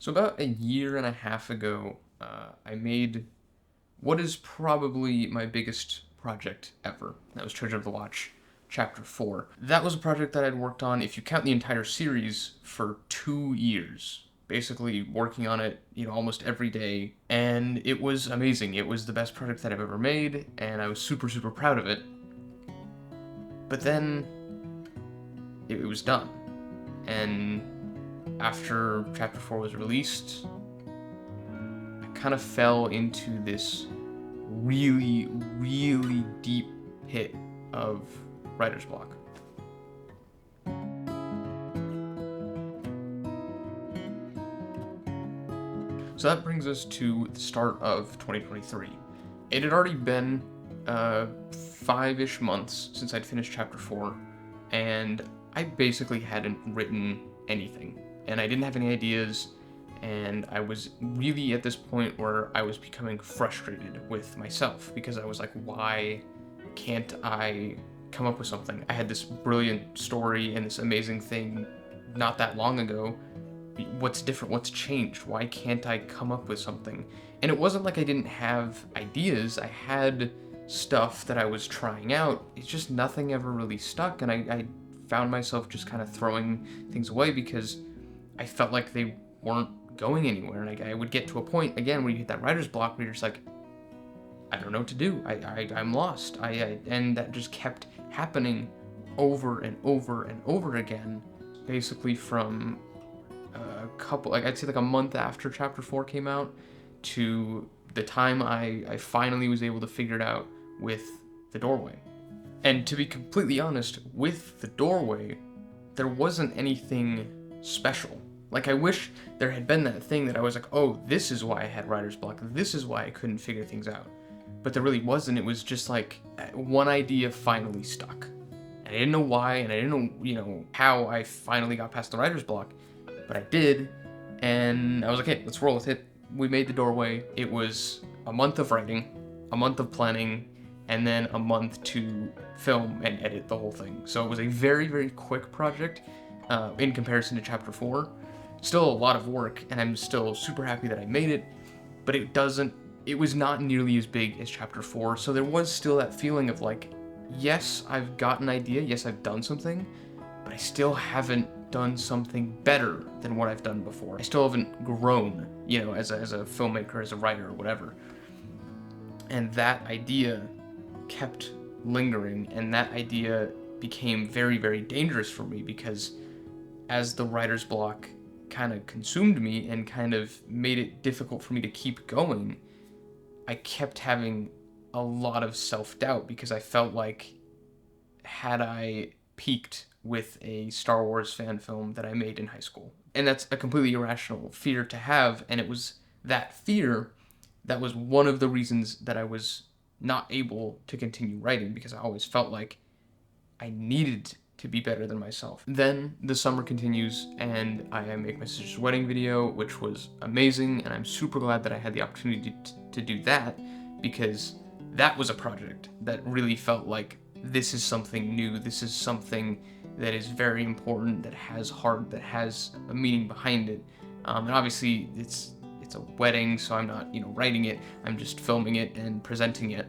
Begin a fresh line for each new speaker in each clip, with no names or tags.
So about a year and a half ago, I made what is probably my biggest project ever. That was Treasure of the Watch, Chapter 4. That was a project that I'd worked on, if you count the entire series, for 2 years. Basically working on it, almost every day. And it was amazing. It was the best project that I've ever made, and I was super, super proud of it. But then, it was done. And after Chapter 4 was released, kind of fell into this really, really deep pit of writer's block. So that brings us to the start of 2023. It had already been 5-ish months since I'd finished Chapter 4, and I basically hadn't written anything, and I didn't have any ideas, and I was really at this point where I was becoming frustrated with myself, because I was like, why can't I come up with something? I had this brilliant story and this amazing thing not that long ago. What's different? What's changed? Why can't I come up with something? And it wasn't like I didn't have ideas. I had stuff that I was trying out. It's just nothing ever really stuck, and I found myself just kind of throwing things away because I felt like they weren't going anywhere. And I would get to a point, again, where you hit that writer's block where you're just like, I don't know what to do. I'm lost. And that just kept happening over and over and over again, basically from a couple, I'd say a month after Chapter 4 came out to the time I finally was able to figure it out with The Doorway. And to be completely honest, with The Doorway, there wasn't anything special. Like, I wish there had been that thing that I was like, oh, this is why I had writer's block, this is why I couldn't figure things out. But there really wasn't. It was just like one idea finally stuck. And I didn't know why, and I didn't know, how I finally got past the writer's block. But I did, and I was like, hey, let's roll with it. We made The Doorway. It was a month of writing, a month of planning, and then a month to film and edit the whole thing. So it was a very, very quick project in comparison to Chapter 4. Still a lot of work, and I'm still super happy that I made it, but it was not nearly as big as Chapter 4, so there was still that feeling of like, yes, I've got an idea, yes, I've done something, but I still haven't done something better than what I've done before. I still haven't grown, as a filmmaker, as a writer, or whatever. And that idea kept lingering, and that idea became very, very dangerous for me, because as the writer's block kind of consumed me and kind of made it difficult for me to keep going, I kept having a lot of self-doubt, because I felt like, had I peaked with a Star Wars fan film that I made in high school. And that's a completely irrational fear to have, and it was that fear that was one of the reasons that I was not able to continue writing, because I always felt like I needed to be better than myself. Then the summer continues, and I make my sister's wedding video, which was amazing, and I'm super glad that I had the opportunity to do that, because that was a project that really felt like, this is something new, this is something that is very important, that has heart, that has a meaning behind it. And obviously it's a wedding, so I'm not, writing it, I'm just filming it and presenting it,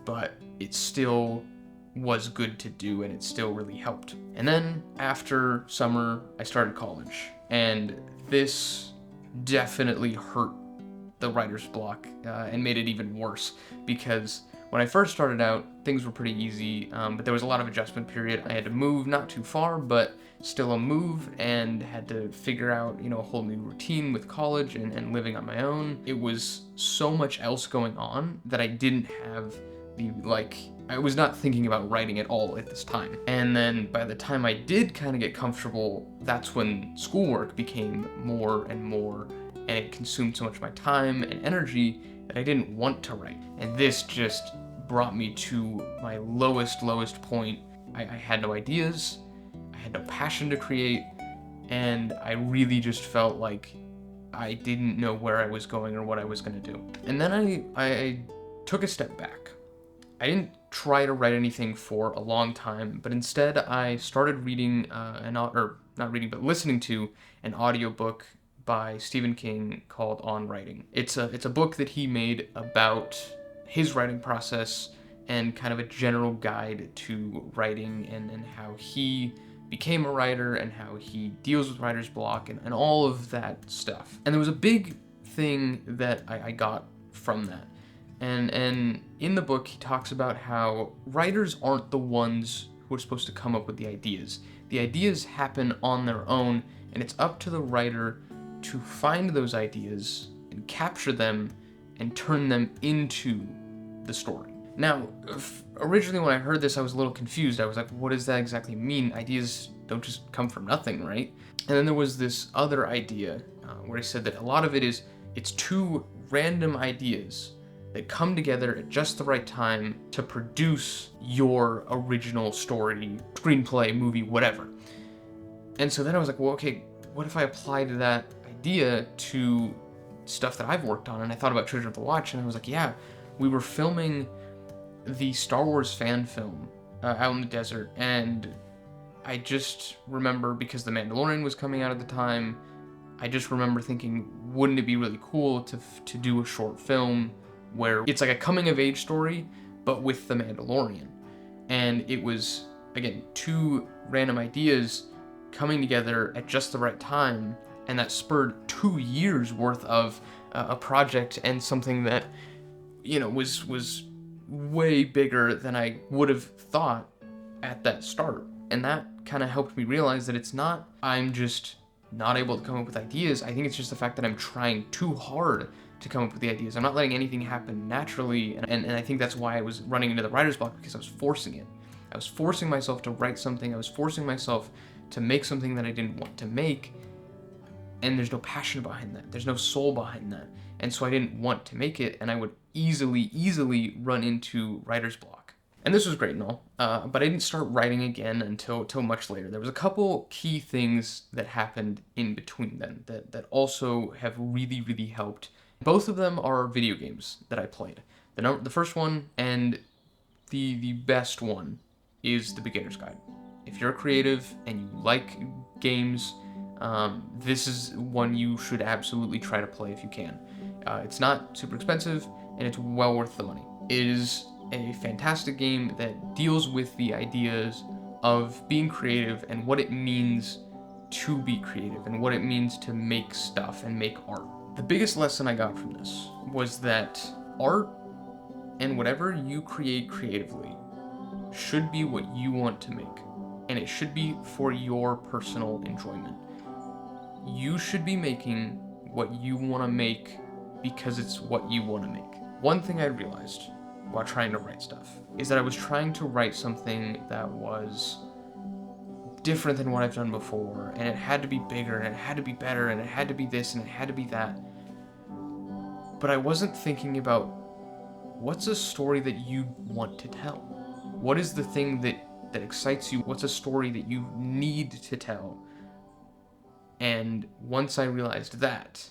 but it still was good to do, and it still really helped. And then after summer, I started college, and this definitely hurt the writer's block and made it even worse, because when I first started out, things were pretty easy, but there was a lot of adjustment period. I had to move, not too far, but still a move, and had to figure out, a whole new routine with college and living on my own. It was so much else going on that I didn't have I was not thinking about writing at all at this time. And then by the time I did kind of get comfortable, that's when schoolwork became more and more, and it consumed so much of my time and energy that I didn't want to write. And this just brought me to my lowest point. I had no ideas, I had no passion to create, and I really just felt like I didn't know where I was going or what I was going to do. And then I took a step back. I didn't try to write anything for a long time, but instead I started reading not reading, but listening to an audiobook by Stephen King called On Writing. It's a book that he made about his writing process and kind of a general guide to writing and how he became a writer and how he deals with writer's block and all of that stuff. And there was a big thing that I got from that. And in the book, he talks about how writers aren't the ones who are supposed to come up with the ideas. The ideas happen on their own, and it's up to the writer to find those ideas and capture them and turn them into the story. Now, originally when I heard this, I was a little confused. I was like, what does that exactly mean? Ideas don't just come from nothing, right? And then there was this other idea where he said that a lot of it's two random ideas that come together at just the right time to produce your original story, screenplay, movie, whatever. And so then I was like, well, okay, what if I applied that idea to stuff that I've worked on? And I thought about Children of the Watch, and I was like, yeah, we were filming the Star Wars fan film out in the desert, and I just remember, because The Mandalorian was coming out at the time, I just remember thinking, wouldn't it be really cool to do a short film where it's like a coming-of-age story, but with The Mandalorian? And it was, again, two random ideas coming together at just the right time, and that spurred 2 years worth of a project and something that, you know, was way bigger than I would have thought at that start. And that kind of helped me realize that it's not I'm just not able to come up with ideas. I think it's just the fact that I'm trying too hard to come up with the ideas. I'm not letting anything happen naturally, and I think that's why I was running into the writer's block, because I was forcing it. I was forcing myself to write something. I was forcing myself to make something that I didn't want to make, and there's no passion behind that. There's no soul behind that. And so I didn't want to make it, and I would easily run into writer's block. And this was great and all, but I didn't start writing again until much later. There was a couple key things that happened in between then that also have really helped. Both of them are video games that I played. The first one, and the best one, is The Beginner's Guide. If you're a creative and you like games, this is one you should absolutely try to play if you can. It's not super expensive, and it's well worth the money. It is a fantastic game that deals with the ideas of being creative and what it means to be creative and what it means to make stuff and make art. The biggest lesson I got from this was that art and whatever you create creatively should be what you want to make, and it should be for your personal enjoyment. You should be making what you want to make because it's what you want to make. One thing I realized while trying to write stuff is that I was trying to write something that was different than what I've done before, and it had to be bigger, and it had to be better, and it had to be this, and it had to be that. But I wasn't thinking about what's a story that you want to tell? What is the thing that excites you? What's a story that you need to tell? And once I realized that,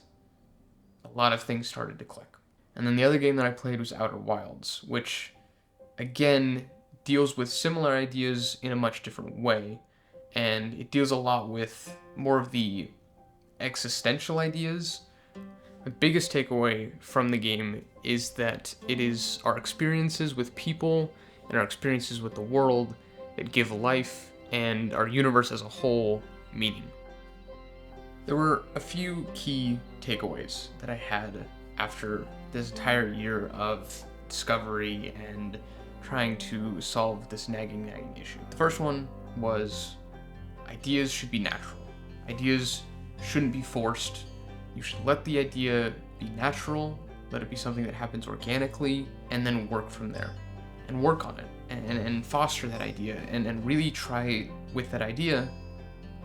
a lot of things started to click. And then the other game that I played was Outer Wilds, which, again, deals with similar ideas in a much different way. And it deals a lot with more of the existential ideas. The biggest takeaway from the game is that it is our experiences with people and our experiences with the world that give life and our universe as a whole meaning. There were a few key takeaways that I had after this entire year of discovery and trying to solve this nagging issue. The first one was ideas should be natural. Ideas shouldn't be forced. You should let the idea be natural, let it be something that happens organically, and then work from there. And work on it, and foster that idea, and really try with that idea,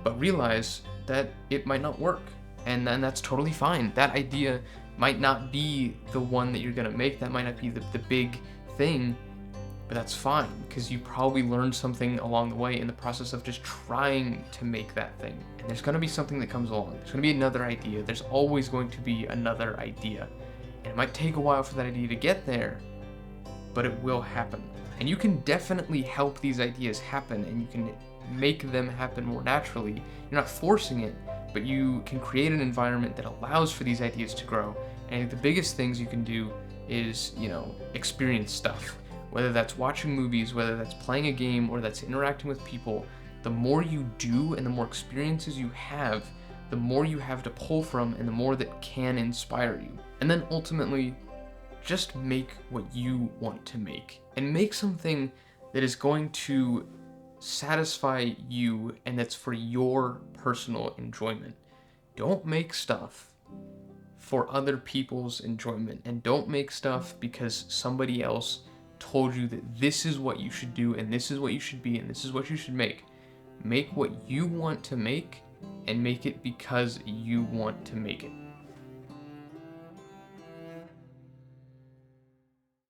but realize that it might not work. And then that's totally fine. That idea might not be the one that you're gonna make, that might not be the big thing, but that's fine, because you probably learned something along the way in the process of just trying to make that thing. And there's gonna be something that comes along. There's gonna be another idea. There's always going to be another idea. And it might take a while for that idea to get there, but it will happen. And you can definitely help these ideas happen, and you can make them happen more naturally. You're not forcing it, but you can create an environment that allows for these ideas to grow. And I think the biggest things you can do is, experience stuff. Whether that's watching movies, whether that's playing a game, or that's interacting with people, the more you do and the more experiences you have, the more you have to pull from and the more that can inspire you. And then ultimately, just make what you want to make. And make something that is going to satisfy you and that's for your personal enjoyment. Don't make stuff for other people's enjoyment, and don't make stuff because somebody else told you that this is what you should do and this is what you should be and this is what you should make. Make what you want to make and make it because you want to make it.